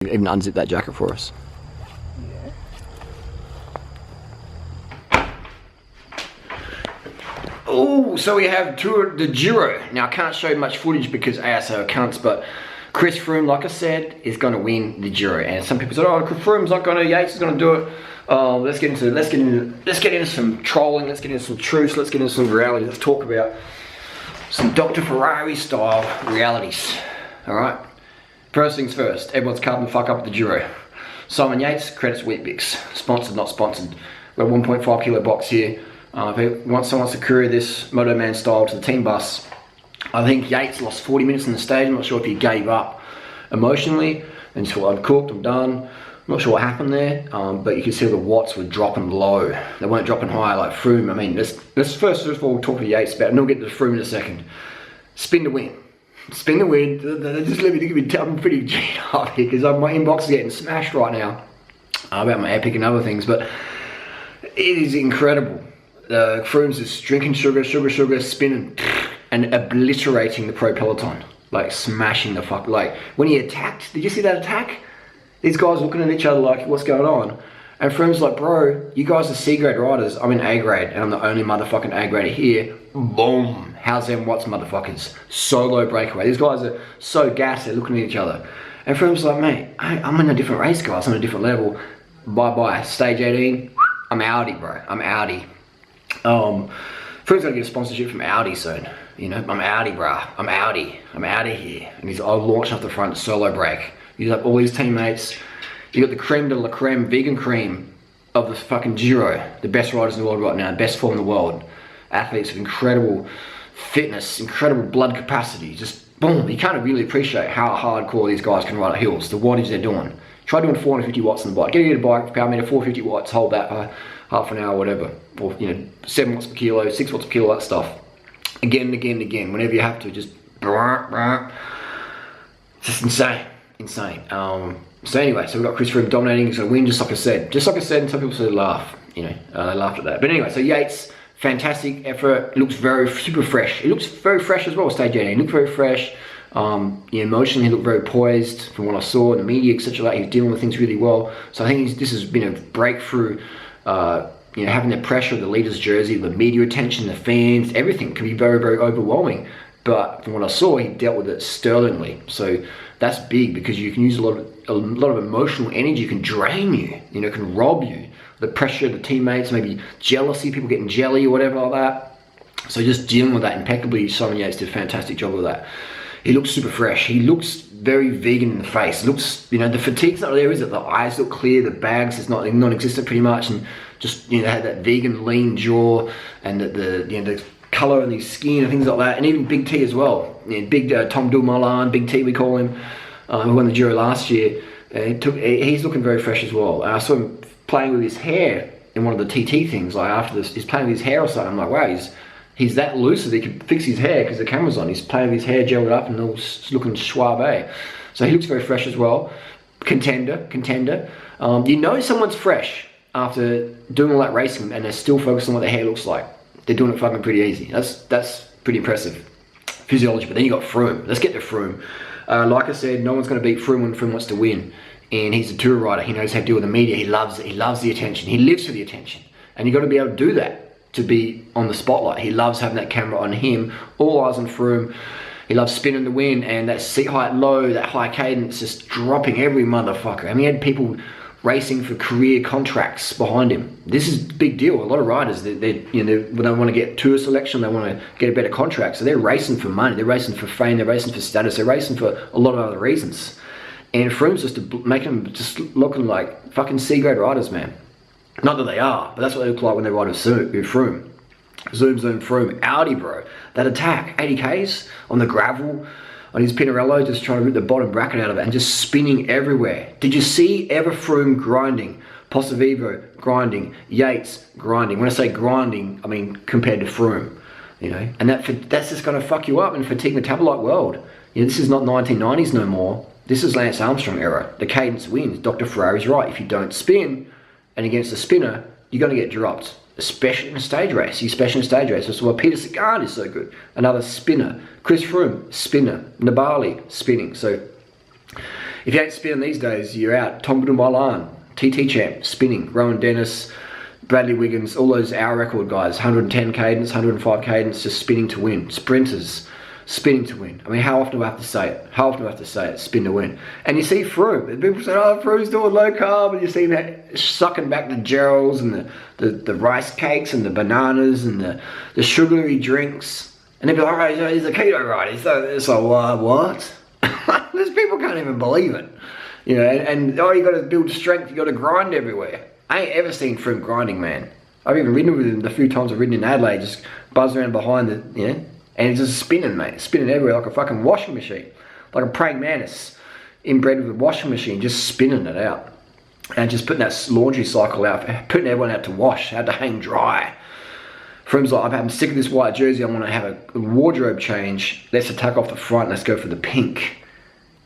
even unzip that jacket for us. Oh, so we have the Giro. Now I can't show you much footage because ASO accounts, but Chris Froome, like I said, is going to win the Giro. And some people said, "Oh, Chris Froome's not going to. Yates is going to do it." Let's get into some trolling. Let's get into some truths. Let's get into some reality. Let's talk about some Dr. Ferrari style realities. All right. First things first. Everyone's carving the fuck up at the Giro. Simon Yates, credits Weet-Bix. Sponsored, not sponsored. We've got a 1.5 kilo box here. If someone wants to courier this Moto Man style to the team bus, I think Yates lost 40 minutes in the stage. I'm not sure if he gave up emotionally and just thought, I'm cooked, I'm done. I'm not sure what happened there, but you can see the watts were dropping low. They weren't dropping high like Froome. I mean, let's first of all talk to Yates about it, and we'll get to Froome in a second. Spin to win. Spin to win. Just let me give you, I'm pretty G'd up here because my inbox is getting smashed right now about my Epic and other things, but it is incredible. Froome's just drinking sugar, spinning and obliterating the pro peloton, like smashing the fuck. Like when he attacked, did you see that attack? These guys looking at each other like, what's going on? And Froome's like, bro, you guys are C grade riders, I'm in A grade, and I'm the only motherfucking A grader here. Boom! How's them Watts motherfuckers? Solo breakaway. These guys are so gassed, they're looking at each other. And Froome's like, mate, I'm in a different race, guys. I'm on a different level. Bye bye. Stage 18. I'm outie, bro. I'm outie. Froome's gonna get a sponsorship from Audi soon. You know, I'm outie, bruh. I'm outie. I'm out of here. And he's all launched off the front, solo break. He's up all his teammates. You got the creme de la creme, vegan cream of the fucking Giro. The best riders in the world right now, best form in the world. Athletes with incredible fitness, incredible blood capacity. Just boom. You can't really appreciate how hardcore these guys can ride at hills. The wattage they're doing. Try doing 450 watts on the bike. Get a bike, power meter, 450 watts, hold that for half an hour, whatever. Or, you know, 7 watts per kilo, 6 watts per kilo, that stuff. Again and again and again, whenever you have to, just insane, insane. So anyway, so we've got Chris Froome dominating, he's gonna win, just like I said, and some people sort of laugh, you know, they laughed at that. But anyway, so Yates, fantastic effort, looks very super fresh. He looks very fresh as well, stage 18, he looked very fresh. You know, emotionally he looked very poised from what I saw in the media, etc. Like, he's dealing with things really well. So I think this has been a breakthrough. You know, having the pressure of the leader's jersey, the media attention, the fans, everything can be very, very overwhelming. But from what I saw, he dealt with it sterlingly. So that's big because you can use a lot of emotional energy. Can drain you. You know, can rob you. The pressure of the teammates, maybe jealousy, people getting jelly or whatever like that. So just dealing with that impeccably. Simon Yates did a fantastic job of that. He looks super fresh. He looks very vegan in the face. Looks, you know, the fatigue's not there, is it? The eyes look clear. The bags is non-existent pretty much, and just, you know, had that vegan lean jaw and the you know, the color in his skin and things like that. And even Big T as well. You know, big Tom Dumoulin, Big T we call him, who won the Giro last year. He's looking very fresh as well. I saw him playing with his hair in one of the TT things. Like after this, he's playing with his hair or something. I'm like, wow, he's that loose that he can fix his hair because the camera's on. He's playing with his hair, gelled up, and all looking suave. So he looks very fresh as well. Contender. You know someone's fresh after doing all that racing and they're still focused on what their hair looks like. They're doing it fucking pretty easy. That's pretty impressive physiology. But then you got Froome. Let's get to Froome. Like I said, no one's going to beat Froome when Froome wants to win. And he's a tour rider. He knows how to deal with the media. He loves it. He loves the attention. He lives for the attention. And you've got to be able to do that to be on the spotlight. He loves having that camera on him. All eyes on Froome. He loves spinning the wind and that seat height low, that high cadence, just dropping every motherfucker. I mean, he had people racing for career contracts behind him. This is a big deal. A lot of riders, they want to get tour selection, they want to get a better contract, so they're racing for money, they're racing for fame, they're racing for status, they're racing for a lot of other reasons. And Froome's just making them just looking like fucking C-grade riders, man. Not that they are, but that's what they look like when they ride with Froome. Zoom, Froome, Audi, bro. That attack, 80Ks on the gravel, on his Pinarello, just trying to rip the bottom bracket out of it and just spinning everywhere. Did you see ever Froome grinding? Pozzovivo grinding, Yates grinding. When I say grinding, I mean compared to Froome, you know. And that's just going to fuck you up in fatigue metabolite world. You know, this is not 1990s no more. This is Lance Armstrong era. The cadence wins. Dr. Ferrari's right. If you don't spin and against a spinner, you're going to get dropped. Especially in a stage race, especially in a stage race. That's why Peter Sagan is so good. Another spinner. Chris Froome, spinner. Nibali, spinning. So If you ain't spinning these days, you're out. Tom Milan, TT champ, spinning. Rowan Dennis, Bradley Wiggins, all those hour record guys, 110 cadence, 105 cadence, just spinning to win. Sprinters, spinning to win. I mean, how often do I have to say it? How often do I have to say it? Spin to win. And you see Froome. People say, oh, Froome's doing low carb, and you see that sucking back the gels and the rice cakes and the bananas and the sugary drinks. And they'd be like, oh, he's a keto rider. It's like, what? These people can't even believe it. You know, and oh, you got to build strength, you got to grind everywhere. I ain't ever seen Froome grinding, man. I've even ridden with him the few times I've ridden in Adelaide, just buzz around behind the, you know, and he's just spinning, mate. Spinning everywhere like a fucking washing machine. Like a praying mantis inbred with a washing machine, just spinning it out. And just putting that laundry cycle out, putting everyone out to wash, out to hang dry. Froome's like, I'm sick of this white jersey, I want to have a wardrobe change. Let's attack off the front, let's go for the pink.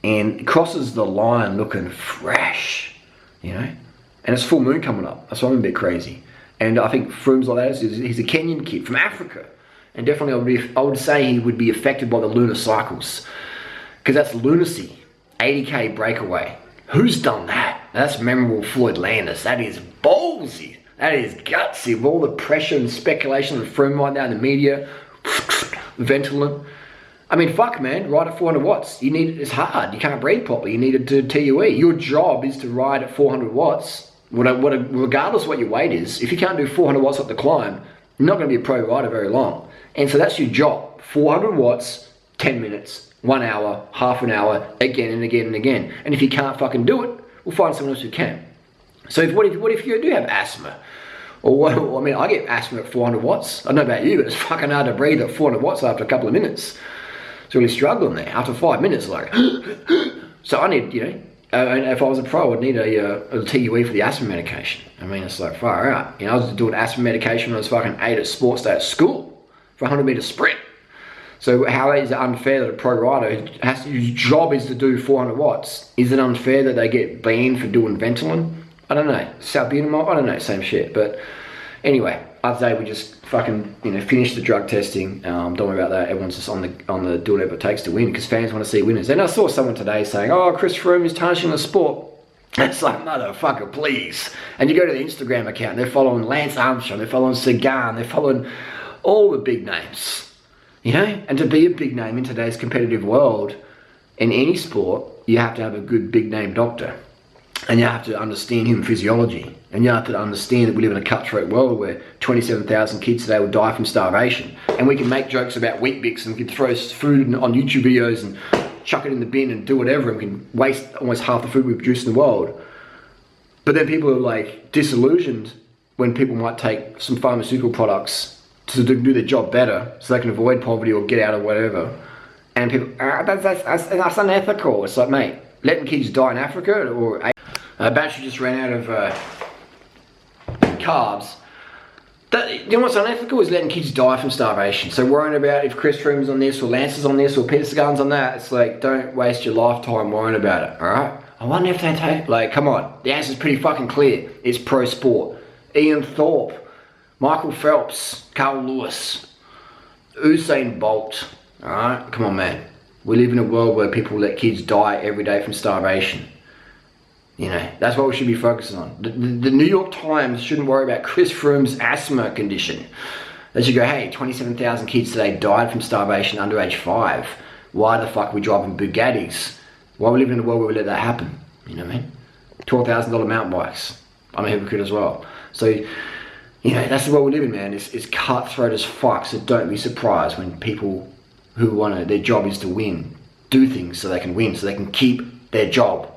And crosses the line looking fresh, you know? And it's full moon coming up. That's why I'm a bit crazy. And I think Froome's like that. He's a Kenyan kid from Africa. And definitely I would say he would be affected by the lunar cycles. Because that's lunacy. 80k breakaway. Who's done that? That's memorable Floyd Landis. That is ballsy. That is gutsy. With all the pressure and speculation of Froome right now in the media. Ventolin. I mean, fuck, man, ride at 400 watts. It's hard. You can't breathe properly. You need it to TUE. Your job is to ride at 400 watts, regardless of what your weight is. If you can't do 400 watts up the climb, you're not going to be a pro rider very long. And so that's your job. 400 watts, 10 minutes, 1 hour, half an hour, again and again and again. And if you can't fucking do it, we'll find someone else who can. So what if you do have asthma? Or, I mean, I get asthma at 400 watts. I don't know about you, but it's fucking hard to breathe at 400 watts after a couple of minutes. Really struggling there after 5 minutes, like. So I need, you know, and if I was a pro, I'd need a TUE for the asthma medication. I mean, it's like far out. You know, I was doing asthma medication when I was fucking 8 at sports day at school for a 100-meter sprint. So how is it unfair that a pro rider whose job is to do 400 watts, is it unfair that they get banned for doing Ventolin? I don't know. Salbutamol? I don't know, same shit. But anyway, I'd say we just fucking, you know, finish the drug testing. Don't worry about that. Everyone's just on the do whatever it takes to win, because fans want to see winners. And I saw someone today saying, oh, Chris Froome is tarnishing the sport. It's like, motherfucker, please. And you go to the Instagram account, they're following Lance Armstrong, they're following Sagan, they're following all the big names. You know? And to be a big name in today's competitive world, in any sport, you have to have a good big name doctor. And you have to understand human physiology. And you have to understand that we live in a cutthroat world where 27,000 kids today will die from starvation. And we can make jokes about Weet-Bix and we can throw food on YouTube videos and chuck it in the bin and do whatever, and we can waste almost half the food we produce in the world. But then people are like disillusioned when people might take some pharmaceutical products to do their job better so they can avoid poverty or get out of whatever. And people, that's unethical. It's like, mate, letting kids die in Africa, or battery just ran out of carbs. You know what's unethical is letting kids die from starvation. So worrying about if Chris Froome's on this, or Lance is on this, or Peter Sagan's on that, it's like, don't waste your lifetime worrying about it, alright? I wonder if they take, like, come on, the answer's pretty fucking clear. It's pro sport. Ian Thorpe, Michael Phelps, Carl Lewis, Usain Bolt, alright? Come on, man. We live in a world where people let kids die every day from starvation. You know, that's what we should be focusing on. The New York Times shouldn't worry about Chris Froome's asthma condition. They should go, hey, 27,000 kids today died from starvation under age 5. Why the fuck are we driving Bugattis? Why are we living in a world where we let that happen? You know what I mean? $12,000 mountain bikes. I'm a hypocrite as well. So, you know, that's the world we live in, man. It's cutthroat as fuck, so don't be surprised when people who want to, their job is to win, do things so they can win, so they can keep their job.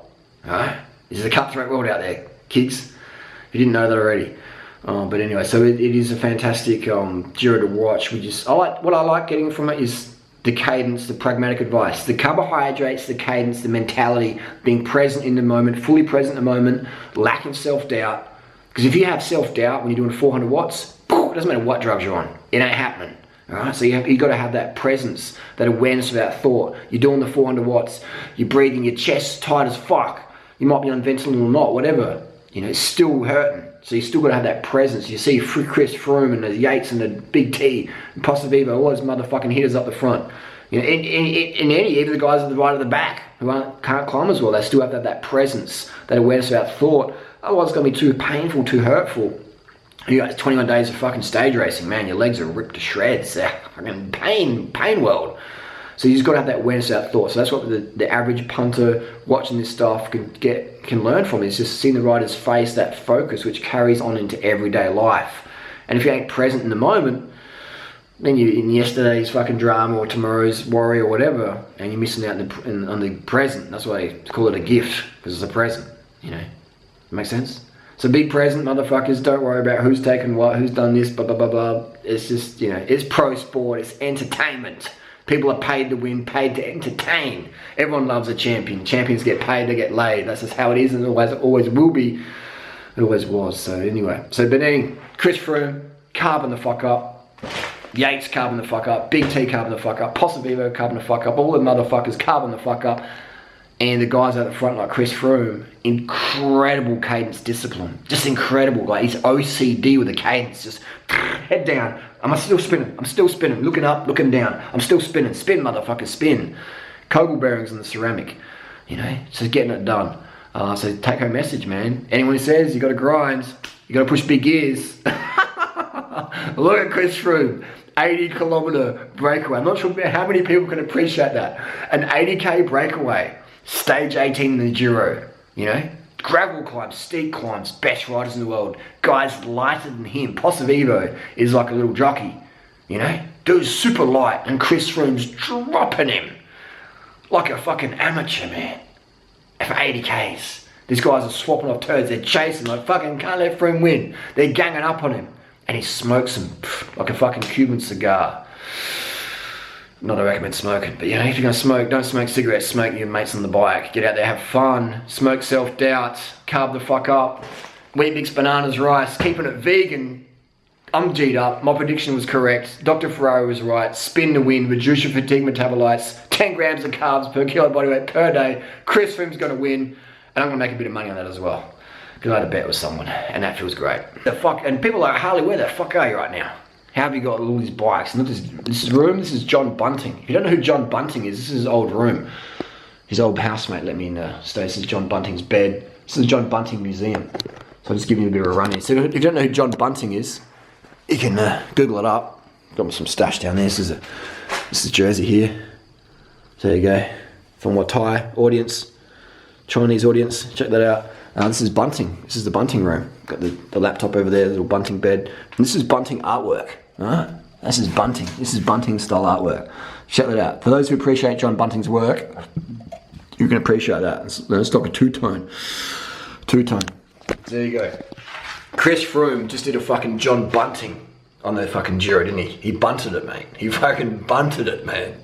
Alright? This is a cutthroat world out there, kids. If you didn't know that already. But anyway, so it is a fantastic Giro to watch. What I like getting from it is the cadence, the pragmatic advice, the carbohydrates, the cadence, the mentality, being present in the moment, fully present in the moment, lack of self-doubt. Because if you have self-doubt when you're doing 400 watts, it doesn't matter what drugs you're on. It ain't happening. Alright, so you got to have that presence, that awareness of that thought. You're doing the 400 watts, you're breathing, your chest's tight as fuck. You might be on Ventolin or not, whatever. You know, it's still hurting. So you still got to have that presence. You see Chris Froome and the Yates and the Big T, and Postavivo, all those motherfucking hitters up the front. You know, in any, even the guys at the right at the back who can't climb as well, they still have that presence, that awareness about thought. Otherwise, it's going to be too painful, too hurtful. You got 21 days of fucking stage racing, man. Your legs are ripped to shreds. They're fucking pain world. So you just got to have that awareness about thought. So that's what the average punter watching this stuff can learn from, is just seeing the rider's face, that focus, which carries on into everyday life. And if you ain't present in the moment, then you're in yesterday's fucking drama or tomorrow's worry or whatever, and you're missing out on the present. That's why they call it a gift, because it's a present, you know. Make sense? So be present, motherfuckers. Don't worry about who's taken what, who's done this, blah, blah, blah, blah. It's just, you know, it's pro sport, it's entertainment. People are paid to win, paid to entertain. Everyone loves a champion. Champions get paid, they get laid. That's just how it is, and it always will be. It always was. So anyway, but then Chris Froome, carbon the fuck up. Yates, carbon the fuck up. Big T, carbon the fuck up. Possibility, carbon the fuck up. All the motherfuckers, carbon the fuck up. And the guys out the front like Chris Froome, incredible cadence discipline. Just incredible. Like, he's OCD with the cadence. Just head down. I'm still spinning. Looking up, looking down. I'm still spinning. Spin, motherfucker, spin. Kogel bearings in the ceramic. You know, just getting it done. So take home message, man. Anyone who says you got to grind, you got to push big gears. Look at Chris Froome. 80-kilometer breakaway. I'm not sure how many people can appreciate that. An 80k breakaway. Stage 18 in the Giro. You know? Gravel climbs, steep climbs, best riders in the world. Guys lighter than him. Positivo is like a little jockey. You know? Dude's super light, and Chris Froome's dropping him. Like a fucking amateur, man. For 80k's. These guys are swapping off turds. They're chasing, like, fucking can't let Froome win. They're ganging up on him. And he smokes them like a fucking Cuban cigar. Not that I recommend smoking, but you know, if you're gonna smoke, don't smoke cigarettes, smoke your mates on the bike. Get out there, have fun, smoke self-doubt, carb the fuck up, wheat mix bananas, rice, keeping it vegan. I'm G'd up, my prediction was correct, Dr. Ferrari was right, spin to win, reduce your fatigue metabolites, 10 grams of carbs per kilo body weight per day. Chris Froome's gonna win, and I'm gonna make a bit of money on that as well. Because I had a bet with someone, and that feels great. The fuck, and people are like, Harley, where the fuck are you right now? How have you got all these bikes? And look, this is Room, this is John Bunting. If you don't know who John Bunting is, this is his old room. His old housemate let me stay. This is John Bunting's bed. This is the John Bunting Museum. So I'll just give you a bit of a run here. So if you don't know who John Bunting is, you can Google it up. Got me some stash down there. This is Jersey here. So there you go. From what Thai audience, Chinese audience, check that out. This is Bunting. This is the Bunting room. Got the laptop over there, the little Bunting bed. And this is Bunting artwork. Alright? This is Bunting. This is Bunting style artwork. Check that out. For those who appreciate John Bunting's work, you can appreciate that. Let's talk a two-tone. Two-tone. There you go. Chris Froome just did a fucking John Bunting on the fucking Giro, didn't he? He bunted it, mate. He fucking bunted it, man.